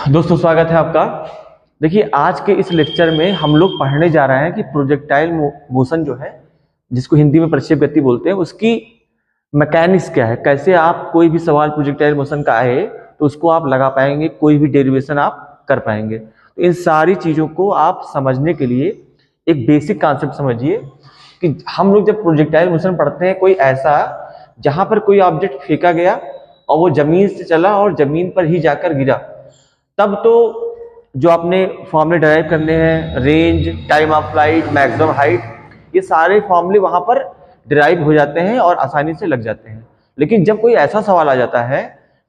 दोस्तों स्वागत है आपका। देखिए आज के इस लेक्चर में हम लोग पढ़ने जा रहे हैं कि प्रोजेक्टाइल मोशन जो है, जिसको हिंदी में प्रक्षेप गति बोलते हैं, उसकी मैकेनिक्स क्या है, कैसे आप कोई भी सवाल प्रोजेक्टाइल मोशन का आए तो उसको आप लगा पाएंगे, कोई भी डेरिवेशन आप कर पाएंगे। तो इन सारी चीज़ों को आप समझने के लिए एक बेसिक कॉन्सेप्ट समझिए कि हम लोग जब प्रोजेक्टाइल मोशन पढ़ते हैं, कोई ऐसा जहाँ पर कोई ऑब्जेक्ट फेंका गया और वो जमीन से चला और जमीन पर ही जाकर गिरा, तब तो जो आपने फॉर्मूले डराइव करने हैं, range, time of flight, maximum height, ये सारे फॉर्मूले वहां पर डिराइव हो जाते हैं और आसानी से लग जाते हैं। लेकिन जब कोई ऐसा सवाल आ जाता है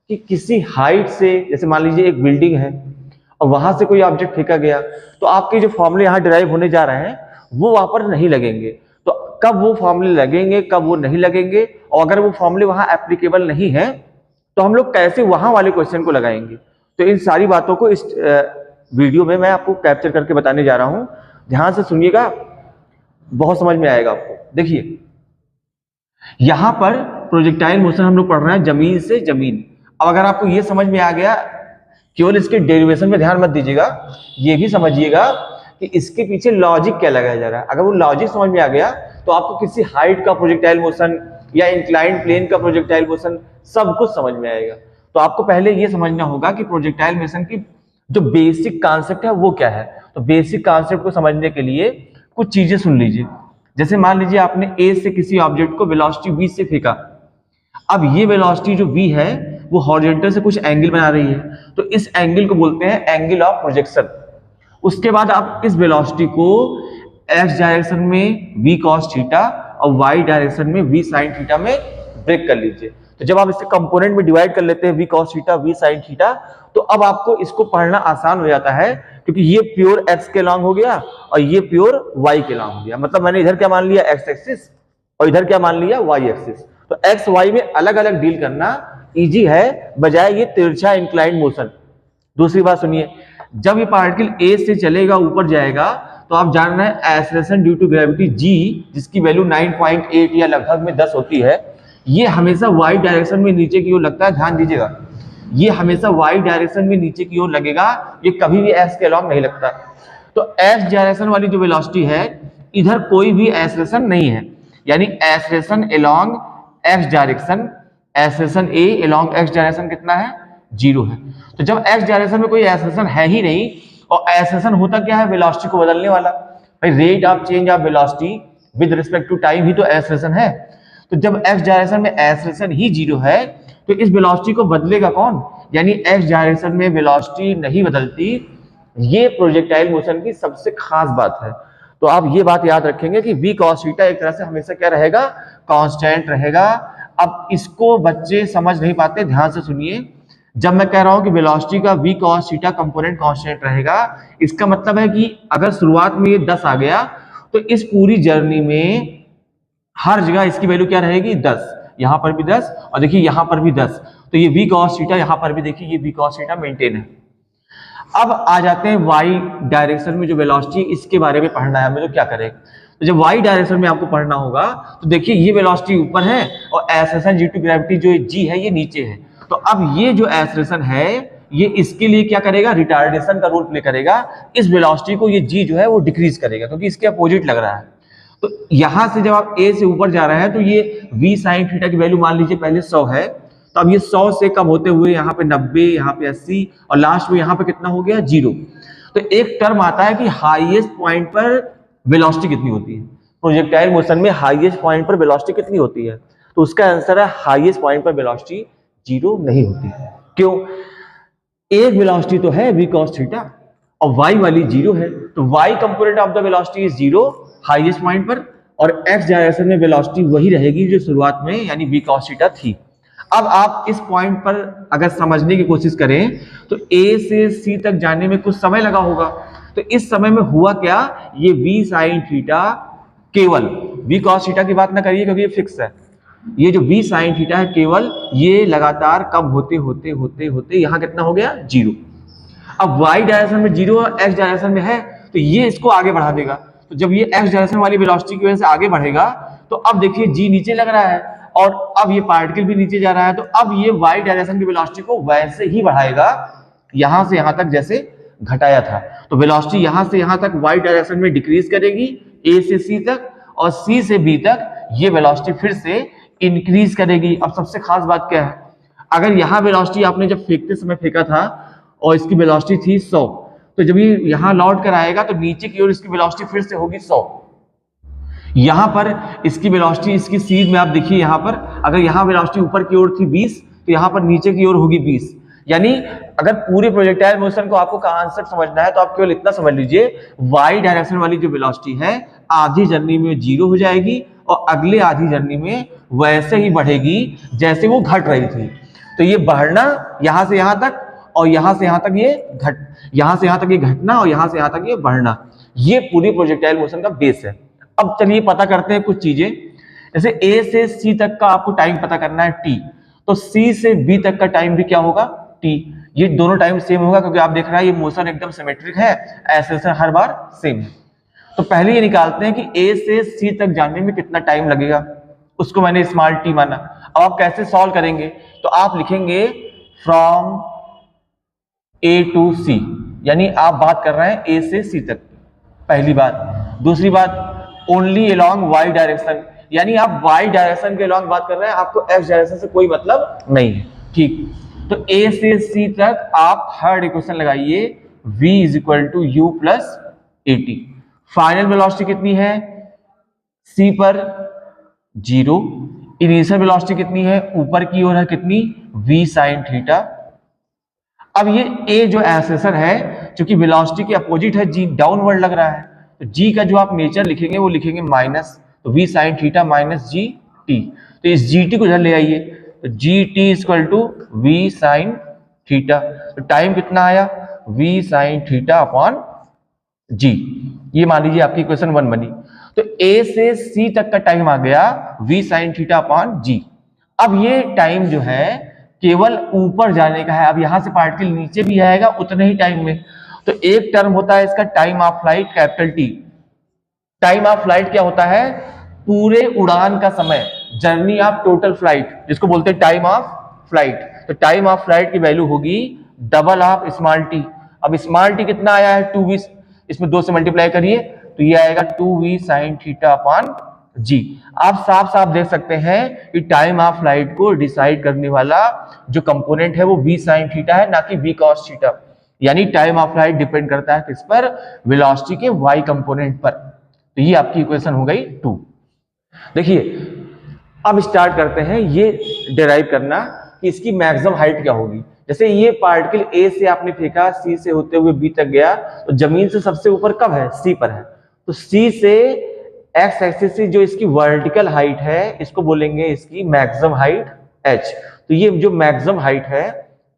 कि किसी हाइट से, जैसे मान लीजिए एक बिल्डिंग है और वहां से कोई ऑब्जेक्ट फेंका गया, तो आपके जो फॉर्मूले यहाँ डिराइव होने जा रहे हैं वो वहां पर नहीं लगेंगे। तो कब वो फॉर्मूले लगेंगे, कब वो नहीं लगेंगे, और अगर वो फॉर्मूले वहां एप्लीकेबल नहीं है तो हम लोग कैसे वहां वाले क्वेश्चन को लगाएंगे। तो इन सारी बातों को इस वीडियो में मैं आपको कैप्चर करके बताने जा रहा हूं। ध्यान से सुनिएगा, बहुत समझ में आएगा आपको। देखिए यहां पर प्रोजेक्टाइल मोशन हम लोग पढ़ रहे हैं जमीन से जमीन। अब अगर आपको ये समझ में आ गया, केवल इसके डेरिवेशन में ध्यान मत दीजिएगा, ये भी समझिएगा कि इसके पीछे लॉजिक क्या लगाया जा रहा है। अगर वो लॉजिक समझ में आ गया तो आपको किसी हाइट का प्रोजेक्टाइल मोशन या इंक्लाइंड प्लेन का प्रोजेक्टाइल मोशन सब कुछ समझ में आएगा। तो आपको पहले ये समझना होगा कि प्रोजेक्टाइल मोशन की जो बेसिक कॉन्सेप्ट है वो क्या है। तो बेसिक कॉन्सेप्ट को समझने के लिए कुछ चीजें सुन लीजिए। जैसे मान लीजिए आपने ए से किसी ऑब्जेक्ट को वेलोसिटी v से फेंका। अब ये वेलोसिटी जो v है वो हॉरिजॉन्टल से कुछ एंगल बना रही है, तो इस एंगल को बोलते हैं एंगल ऑफ प्रोजेक्शन। उसके बाद आप इस वेलोसिटी को x डायरेक्शन में v cos थीटा और y डायरेक्शन में v sin थीटा में ब्रेक कर लीजिए। तो जब आप इसे कंपोनेंट में डिवाइड कर लेते हैं v cos theta v sin theta, तो अब आपको इसको पढ़ना आसान हो जाता है, क्योंकि ये प्योर x के लॉन्ग हो गया और ये प्योर y के लॉन्ग हो गया। मतलब मैंने इधर क्या मान लिया, x एक्सिस, और इधर क्या मान लिया, y एक्सिस। तो x y में अलग अलग डील करना इजी है, बजाय ये तिरछा इंक्लाइंड मोशन। दूसरी बात सुनिए, जब ये पार्टिकल a से चलेगा, ऊपर जाएगा, तो आप जान रहे हैं acceleration due to gravity g, जिसकी वैल्यू 9.8 या लगभग में 10 होती है, ये हमेशा y डायरेक्शन में नीचे की ओर लगता है। ध्यान दीजिएगा, ये हमेशा y डायरेक्शन में नीचे की ओर लगेगा, ये कभी भी x के अलॉन्ग नहीं लगता। तो x डायरेक्शन वाली जो वेलोसिटी है, इधर कोई भी एक्सेलरेशन नहीं है, यानी acceleration along x direction, acceleration a along x direction कितना है, 0 है। तो जब x डायरेक्शन में कोई एक्सेलरेशन है ही नहीं, और एक्सेलरेशन होता क्या है, वेलोसिटी को बदलने वाला। भाई rate of change of velocity with respect to time ही तो एक्सेलरेशन है। तो जब x डायरेक्शन में एक्सेलरेशन ही 0 है, तो इस वेलोसिटी को बदलेगा कौन, यानी x डायरेक्शन में वेलोसिटी नहीं बदलती। ये प्रोजेक्टाइल मोशन की सबसे खास बात है। तो आप ये बात याद रखेंगे कि v cos थीटा एक तरह से हमेशा क्या रहेगा, कांस्टेंट रहेगा। अब इसको बच्चे समझ नहीं पाते, ध्यान से सुनिए। जब मैं कह रहा हूं कि वेलोसिटी का v cos theta component constant रहेगा, इसका मतलब है कि अगर शुरुआत में ये 10 आ गया, तो इस पूरी जर्नी में हर जगह इसकी वैल्यू क्या रहेगी, 10। यहां पर भी 10 और देखिए यहां पर भी 10। तो ये v cos थीटा यहां पर भी देखिए ये v cos थीटा मेंटेन है। अब आ जाते हैं y डायरेक्शन में जो वेलोसिटी, इसके बारे में पढ़ना है हमें, तो क्या करें। तो जब y डायरेक्शन में आपको पढ़ना होगा, तो देखिए ये वेलोसिटी ऊपर है और एक्सेलरेशन ड्यू टू ग्रेविटी जो g है ये नीचे है। तो अब ये जो एक्सेलरेशन है, ये इसके लिए क्या करेगा, रिटार्डेशन का रोल प्ले करेगा। इस वेलोसिटी को ये g जो है वो डिक्रीज करेगा, क्योंकि इसके अपोजिट लग रहा है। तो यहां से जब आप a से ऊपर जा रहे हैं, तो ये v sin थीटा की वैल्यू मान लीजिए पहले 100 है, तो अब ये 100 से कम होते हुए यहाँ पे 90, यहाँ पे 80 और लास्ट में यहाँ पे कितना हो गया, 0। तो एक टर्म आता है कि हाईएस्ट पॉइंट पर वेलोसिटी कितनी होती है। प्रोजेक्टाइल मोशन में हाईएस्ट पॉइंट पर वेलोसिटी कितनी होती है, तो उसका आंसर है हाईएस्ट पॉइंट पर वेलोसिटी 0 नहीं होती है। क्यों, एक वेलोसिटी तो है v cos थीटा और y वाली 0 है, तो y component of the velocity is 0 highest point पर, और x डायरेक्शन में वेलोसिटी वही रहेगी जो शुरुआत में यानी v cos थीटा थी। अब आप इस पॉइंट पर अगर समझने की कोशिश करें, तो a से c तक जाने में कुछ समय लगा होगा। तो इस समय में हुआ क्या, ये v sin थीटा, केवल v cos थीटा की बात ना करिए क्योंकि ये फिक्स है, ये जो v sin थीटा है केवल ये लगातार कम होते होते होते होते यहाँ कितना हो गया, 0। अब y डायरेक्शन में 0 और x डायरेक्शन में है, तो ये इसको आगे बढ़ा देगा। तो जब ये x डायरेक्शन वाली वेलोसिटी की वजह से आगे बढ़ेगा, तो अब देखिए g नीचे लग रहा है और अब ये पार्टिकल भी नीचे जा रहा है, तो अब ये y डायरेक्शन की वेलोसिटी को वैसे ही बढ़ाएगा यहां से यहां तक जैसे घटाया था, तो वेलोसिटी यहां से यहां तक वाई डायरेक्शन में डिक्रीज करेगी ए से सी तक, और सी से बी तक ये वेलोसिटी फिर से इंक्रीज करेगी। अब सबसे खास बात क्या है, अगर यहाँ वेलोसिटी आपने जब फेंकते समय फेंका था और इसकी वेलोसिटी थी 100, तो जब ये यहाँ लौट कर आएगा तो नीचे की ओर इसकी वेलोसिटी फिर से होगी 100। यहाँ पर इसकी वेलोसिटी, इसकी सीध में आप देखिए, यहाँ पर अगर यहाँ वेलोसिटी ऊपर की ओर थी 20, तो यहाँ पर नीचे की ओर होगी 20। यानी अगर पूरे प्रोजेक्टाइल मोशन को आपको कॉन्सेप्ट समझना है तो आप केवल इतना समझ लीजिए, वाई डायरेक्शन वाली जो वेलोसिटी है आधी जर्नी में 0 हो जाएगी और अगले आधी जर्नी में वैसे ही बढ़ेगी जैसे वो घट रही थी। तो ये बढ़ना यहां से यहां तक, और यहां से यहां तक ये यहां से यहां तक ये घटना, और यहां से यहां तक ये बढ़ना, ये पूरी प्रोजेक्टाइल मोशन का बेस है। अब चलिए पता करते हैं कुछ चीजें। जैसे ए से सी तक का आपको टाइम पता करना है टी, तो सी से बी तक का टाइम भी क्या होगा, टी। ये दोनों टाइम सेम होगा क्योंकि आप देख रहे हैं ये मोशन एकदम सिमेट्रिक है, ऐसे हर बार सेम है। तो पहले ये निकालते हैं कि ए से सी तक जाने में कितना टाइम लगेगा, उसको मैंने स्मॉल टी माना। अब आप कैसे सॉल्व करेंगे, तो आप लिखेंगे फ्रॉम ए टू सी, यानी आप बात कर रहे हैं ए से सी तक, पहली बात। दूसरी बात, ओनली अलोंग वाई डायरेक्शन, यानी आप वाई डायरेक्शन के अलोंग बात कर रहे हैं, आपको एक्स डायरेक्शन से कोई मतलब नहीं है, ठीक। तो ए से सी तक आप थर्ड इक्वेशन लगाइए, v is equal to u plus a t. Final velocity कितनी है सी पर, 0। इनिशियल वेलोसिटी कितनी है, ऊपर की ओर है कितनी, v साइन थीटा। अब ये a जो एक्सेलरेशन है, क्योंकि वेलोसिटी के अपोजिट है g, डाउनवर्ड लग रहा है, तो g का जो आप नेचर लिखेंगे वो लिखेंगे माइनस, तो v sine theta minus g t. तो इस gt को इधर ले आइए, तो g t equal to we sine theta. तो टाइम कितना आया, v sine theta upon g. ये मान लीजिए आपकी इक्वेशन 1 बनी। तो a से c तक का टाइम आ गया v sine theta upon G. अब ये टाइम जो है केवल ऊपर जाने का है, अब यहां से पार्टिकल नीचे भी आएगा उतने ही टाइम में। तो एक टर्म होता है इसका time of flight, capital T. Time of flight क्या होता है, पूरे उड़ान का समय, जर्नी ऑफ टोटल फ्लाइट, जिसको बोलते हैं टाइम ऑफ फ्लाइट। तो टाइम ऑफ फ्लाइट की वैल्यू होगी डबल ऑफ स्मॉल टी। अब स्मॉल टी कितना आया है 2v, इसमें 2 से मल्टीप्लाई करिए तो ये आएगा 2v साइन थीटा अपॉन जी। आप साफ साफ देख सकते हैं कि टाइम ऑफ फ्लाइट को डिसाइड करने वाला जो कंपोनेंट है वो v साइन थीटा है, ना कि v cos थीटा। यानी टाइम ऑफ फ्लाइट डिपेंड करता है किस पर, वेलोसिटी के y कंपोनेंट पर। तो ये आपकी इक्वेशन हो गई 2। देखिए अब स्टार्ट करते हैं ये डिराइव करना कि इसकी मैक्सिमम हाइट क्या होगी। जैसे ये पार्टिकल ए से आपने फेंका, सी से होते हुए बी तक गया, तो जमीन से सबसे ऊपर कब है, सी पर है। तो सी से एक्स एक्सिस से जो इसकी वर्टिकल हाइट है इसको बोलेंगे इसकी मैक्सिमम हाइट h। तो ये जो मैक्सिमम हाइट है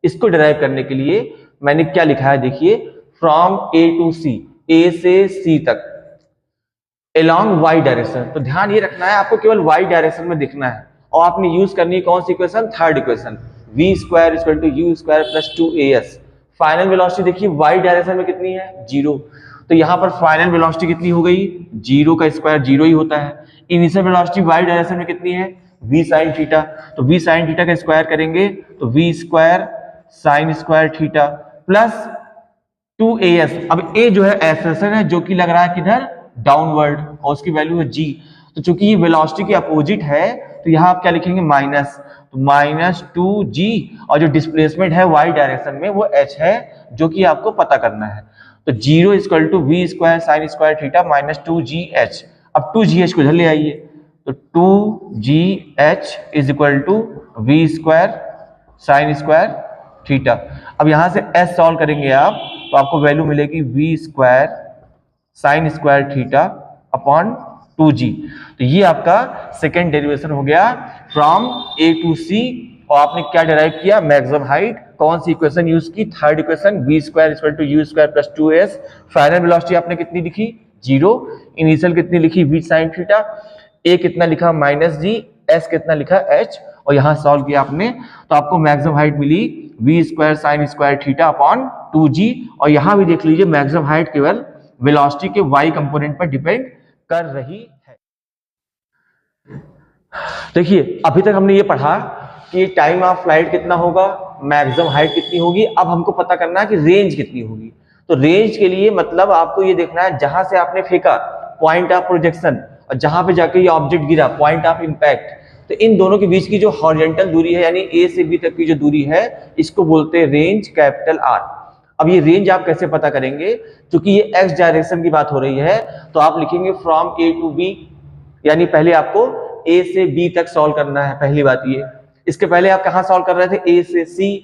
इसको डिराइव करने के लिए मैंने क्या लिखा है, देखिए फ्रॉम ए टू सी, ए से सी तक अलोंग वाई डायरेक्शन। तो ध्यान ये रखना है आपको केवल वाई डायरेक्शन में दिखना है, और आपने यूज करनी है कौन सी equation, third equation, v square equal to u square plus 2as। Final velocity देखिए वाई डायरेक्शन में कितनी है, 0। तो यहाँ पर फाइनल वेलोसिटी कितनी हो गई, 0 का स्क्वायर 0 ही होता है। इनिशियल वेलोसिटी वाई डायरेक्शन में कितनी है, v साइन थीटा। तो v साइन थीटा का स्क्वायर करेंगे तो v square sine square theta plus 2as। अब a जो है एक्सेलरेशन है जो कि लग रहा है किधर, डाउनवर्ड, और उसकी वैल्यू है g। तो चूंकि ये वेलोसिटी के अपोजिट है तो यहाँ आप क्या लिखेंगे, माइनस, तो माइनस 2g, और जो डिस्प्लेसमेंट है y डायरेक्शन में वो h है जो कि आपको पता करना है। तो 0 equal to we square sine square theta minus 2gh। अब 2gh को इधर ले आइए, तो 2gh is equal to we square sine square theta. अब यहां से s सॉल्व करेंगे आप तो आपको वैल्यू मिलेगी v square sine square theta upon 2g। तो ये आपका सेकेंड डेरिवेशन हो गया फ्रॉम ए टू सी। और आपने क्या डिराइव किया, मैक्सिमम हाइट, कौन सी इक्वेशन यूज की, third equation, v square equal to u square plus 2s। Final velocity आपने कितनी लिखी, 0। इनिशियल कितनी लिखी, v साइन थीटा। a कितना लिखा, माइनस g। s कितना लिखा, h। और यहां सॉल्व किया आपने तो आपको मैक्सिमम हाइट मिली v square sine square theta upon 2g। और यहां भी देख लीजिए मैक्सिमम हाइट केवल वेलोसिटी के y कंपोनेंट पर डिपेंड कर रही है। देखिए अभी तक हमने ये पढ़ा कि टाइम ऑफ फ्लाइट कितना होगा, मैक्सिमम हाइट कितनी होगी। अब हमको पता करना है कि रेंज कितनी होगी। तो रेंज के लिए मतलब आपको ये देखना है जहां से आपने फेंका पॉइंट ऑफ प्रोजेक्शन और जहां पे जाके ये ऑब्जेक्ट गिरा पॉइंट ऑफ इंपैक्ट, तो इन दोनों के बीच की जो हॉरिजॉन्टल दूरी है यानी ए से बी तक की जो दूरी है इसको बोलते हैं रेंज, कैपिटल आर। अब ये रेंज आप कैसे पता करेंगे, क्योंकि ये एक्स डायरेक्शन की बात हो रही है तो आप लिखेंगे फ्रॉम ए टू बी, यानी पहले आपको ए से बी तक सॉल्व करना है। पहली बात ये, इसके पहले आप कहां सॉल्व कर रहे थे, ए से सी,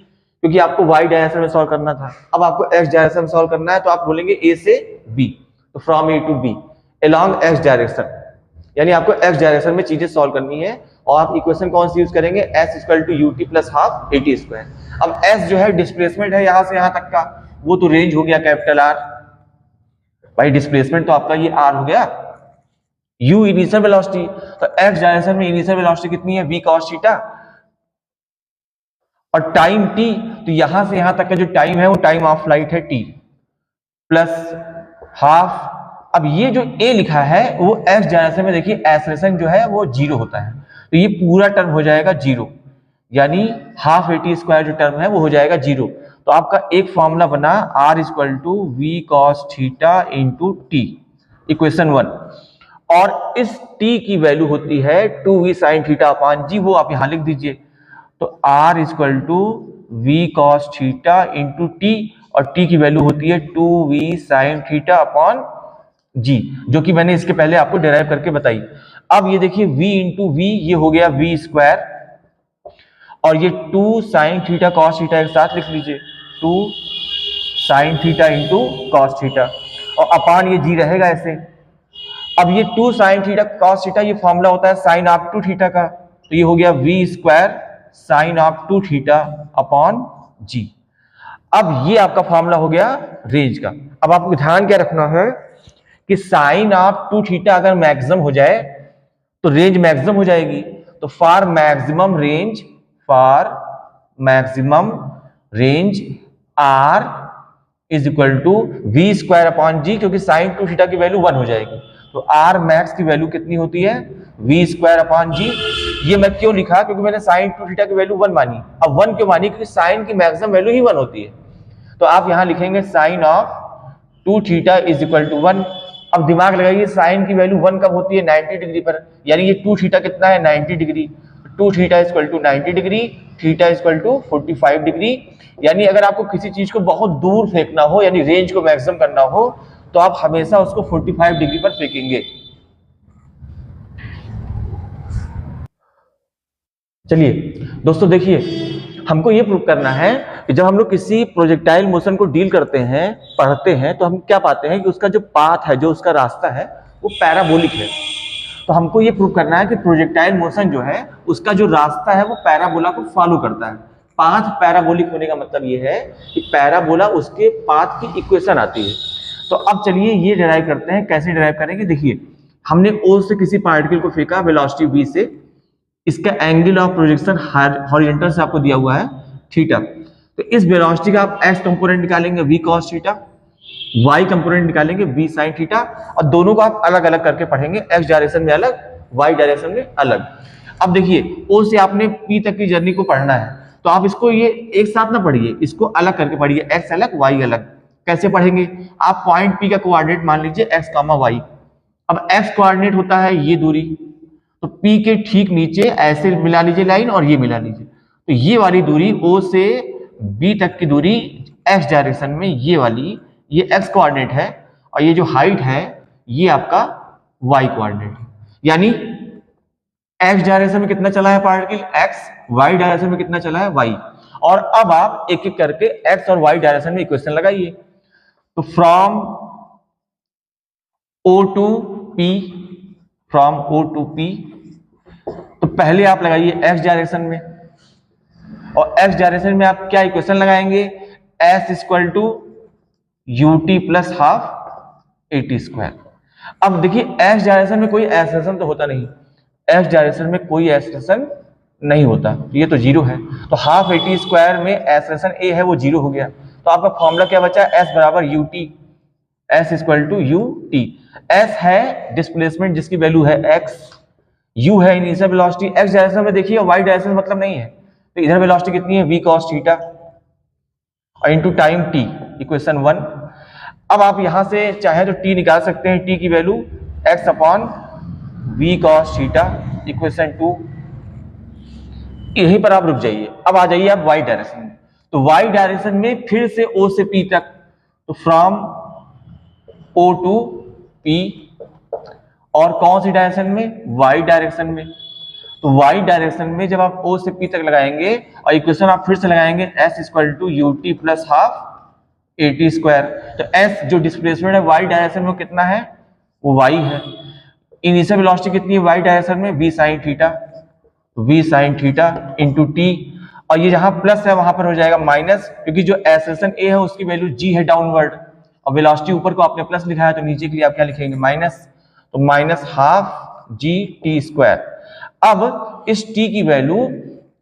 क्योंकि आपको वाई डायरेक्शन में सॉल्व करना था। अब आपको एक्स डायरेक्शन में सॉल्व करना है तो आप बोलेंगे ए से बी, तो from A to B along X direction, यानी आपको एक्स डायरेक्शन में चीजें सॉल्व करनी है। और आप इक्वेशन कौन सी यूज करेंगे, S equal to u t plus half a t square. अब एस जो है डिस्प्लेसमेंट है यहां से यहां तक का, वो तो रेंज हो गया कैपिटल आर, भाई डिस्प्लेसमेंट तो आपका ये आर हो गया। यू इनिशियल वेलोसिटी, तो एक्स डायरेक्शन में इनिशियल वेलोसिटी कितनी है, वी कॉस थीटा, और टाइम टी, तो यहां से यहां तक का जो टाइम है वो टाइम ऑफ फ्लाइट है टी प्लस हाफ। अब ये जो ए लिखा है वो एक्स डायरेक्शन में देखिए एक्सेलरेशन जो है वो जीरो होता है, तो ये पूरा टर्म हो जाएगा जीरो, यानी हाफ ए टी स्क्वायर जो टर्म है वो हो जाएगा जीरो। तो आपका एक फॉर्मूला बना R equal to v cos theta into t, equation 1। और इस टी की वैल्यू होती है 2v साइन थीटा अपॉन जी, वो आप यहां लिख दीजिए। तो R equal to v cos theta into t, और टी की वैल्यू होती है 2v साइन थीटा अपॉन जी, जो कि मैंने इसके पहले आपको डिराइव करके बताई। अब ये देखिए v इंटू वी, ये हो गया v स्क्वायर, और ये 2 साइन थीटा कॉस थीटा एक साथ लिख लीजिए, 2 sign theta into cos theta, और अपान ये जी रहेगा ऐसे। अब ये 2 साइन थीटा कॉस थीटा ये फॉर्मूला होता है साइन ऑफ 2 थीटा का, तो ये हो गया v square sine of 2 theta upon G. अब ये आपका फॉर्मूला हो गया रेंज का। अब आपको ध्यान क्या रखना है कि साइन ऑफ 2 थीटा अगर मैक्सिमम हो जाए तो रेंज मैक्सिमम हो जाएगी। तो for maximum range R is equal to we square upon G, क्योंकि साइन 2 थीटा की वैल्यू 1 हो जाएगी। तो आर मैक्स की वैल्यू कितनी होती है, वी स्क्वायर अपॉन जी। ये मैं क्यों लिखा, क्योंकि मैंने साइन 2 थीटा की वैल्यू 1 मानी। अब 1 क्यों मानी, क्योंकि साइन की मैक्सिमम वैल्यू ही 1 होती है। तो आप यहां लिखेंगे sine of 2 theta is equal to 1। अब दिमाग लगाइए, साइन की वैल्यू 1 कब होती है, 90 डिग्री पर, यानी ये 2 थीटा कितना है, 90 degree. 2 theta is equal to 90 degree, theta is equal to 45 degree. यानी अगर आपको किसी चीज को बहुत दूर फेंकना हो, यानी रेंज को मैक्सिमम करना हो, तो आप हमेशा उसको 45 डिग्री पर फेंकेंगे। चलिए दोस्तों देखिए, हमको ये प्रूव करना है कि जब हम लोग किसी प्रोजेक्टाइल मोशन को डील करते हैं, पढ़ते हैं, तो हम क्या पाते हैं कि उसका जो पाथ है, जो उसका रास्ता है वो पैराबोलिक है। तो हमको ये प्रूव करना है कि प्रोजेक्टाइल मोशन जो है उसका जो रास्ता है वो पैराबोला को फॉलो करता है। पाथ पैराबोलिक होने का मतलब ये है कि पैराबोला उसके पाथ की इक्वेशन आती है। तो अब चलिए ये डिराइव करते हैं। कैसे डिराइव करेंगे, देखिए हमने ओ से किसी पार्टिकल को फेंका वेलोसिटी v से, इसका एंगल ऑफ प्रोजेक्शन हॉरिजॉन्टल से आपको दिया हुआ है थीटा। तो इस वेलोसिटी का आप x कंपोनेंट निकालेंगे v cos theta, y component निकालेंगे v sin थीटा, और दोनों को आप अलग अलग करके पढ़ेंगे, x डायरेक्शन में अलग, y डायरेक्शन में अलग। अब देखिए o से आपने p तक की जर्नी को पढ़ना है, तो आप इसको ये एक साथ ना पढ़िए, इसको अलग करके पढ़िए, x अलग y अलग। कैसे पढ़ेंगे, आप पॉइंट p का कोऑर्डिनेट मान लीजिए x, y। अब x कोऑर्डिनेट होता है ये दूरी, तो P के ठीक नीचे ऐसे मिला लीजिए लाइन, और ये मिला लीजिए, तो ये वाली दूरी O से B तक की दूरी x डायरेक्शन में, ये वाली ये x कोऑर्डिनेट है, और ये जो हाइट है ये आपका y कोऑर्डिनेट है। यानी x डायरेक्शन में कितना चला है पार्टिकल x, y डायरेक्शन में कितना चला है y। और अब आप एक एक करके x और y डायरेक्शन में इक्वेशन लगाइए। तो from O to P, from O to P, तो पहले आप लगाइए x डायरेक्शन में, और x डायरेक्शन में आप क्या इक्वेशन लगाएंगे, s equal to u t plus half a t square. अब देखिए x डायरेक्शन में कोई एक्सेलरेशन तो होता नहीं, x डायरेक्शन में कोई एक्सेलरेशन नहीं होता, ये तो जीरो है। तो हाफ ए टी स्क्वायर में एक्सेलरेशन a है वो जीरो हो गया। तो आपका फॉर्मूला क्या बचा, s बराबर u t, s equal to u t. s है डिस्प्लेसमेंट जिसकी वैल्यू है x, u है इनिशियल वेलोसिटी। x डायरेक्शन में देखिए, y डायरेक्शन मतलब नहीं है, तो इधर वेलोसिटी कितनी है v cos थीटा और इनटू टाइम t, इक्वेशन 1। अब आप यहां से चाहे तो t निकाल सकते हैं, t की value x upon v cos theta, equation 2। यहीं पर आप रुक जाइए। अब आ जाइए आप y डायरेक्शन में। तो y डायरेक्शन में फिर से o से p तक, तो फ्रॉम o टू p, और कौन सी डायरेक्शन में, y डायरेक्शन में। तो y डायरेक्शन में जब आप o से p तक लगाएंगे और इक्वेशन आप फिर से लगाएंगे s equal to ut plus half at square. तो s जो डिस्प्लेसमेंट है y डायरेक्शन में कितना है, वो y है। इनिशियल वेलोसिटी कितनी है y डायरेक्शन में, v sin theta into t, और ये जहां प्लस है वहां पर हो जाएगा माइनस, क्योंकि जो एक्सेलरेशन a है उसकी वैल्यू g है डाउनवर्ड, और वेलोसिटी ऊपर को आपने प्लस लिखा है तो नीचे के लिए आप क्या लिखेंगे, माइनस। तो minus half G T square. अब इस t की वैल्यू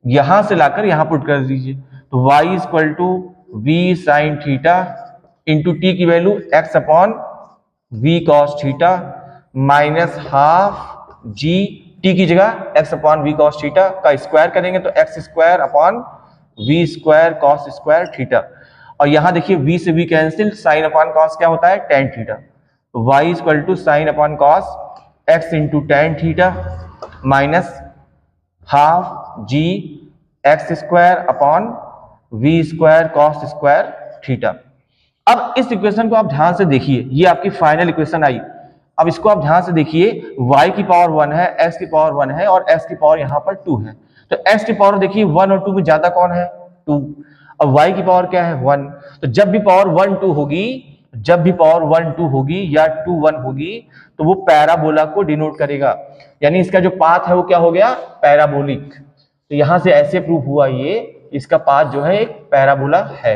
यहां से लाकर यहां पुट कर दीजिए, तो y equal to we sine theta into T की value x upon V cos theta minus half G, T की जगह x upon V cos theta का स्क्वायर करेंगे तो x square upon we square cos square theta, और यहां देखिए v से v cancel, sine upon cos क्या होता है, टेन थीटा। तो y equal to sine upon cos x into tan theta minus half ji x square upon we square cos square theta. अब इस इक्वेशन को आप ध्यान से देखिए, ये आपकी फाइनल इक्वेशन आई। अब इसको आप ध्यान से देखिए, y की पावर 1 है, x की पावर 1 है और x की पावर यहाँ पर 2 है। तो x की पावर देखिए 1 और 2 में ज्यादा कौन है, 2। अब y की पावर क्या है, 1। तो जब भी पावर 1 2 होगी, जब भी पावर 1 2 होगी या 2 1 होगी, तो वो पैराबोला को डिनोट करेगा, यानी इसका जो पाथ है वो क्या हो गया, पैराबोलिक। तो यहां से ऐसे प्रूफ हुआ ये इसका पाथ जो है एक पैराबोला है।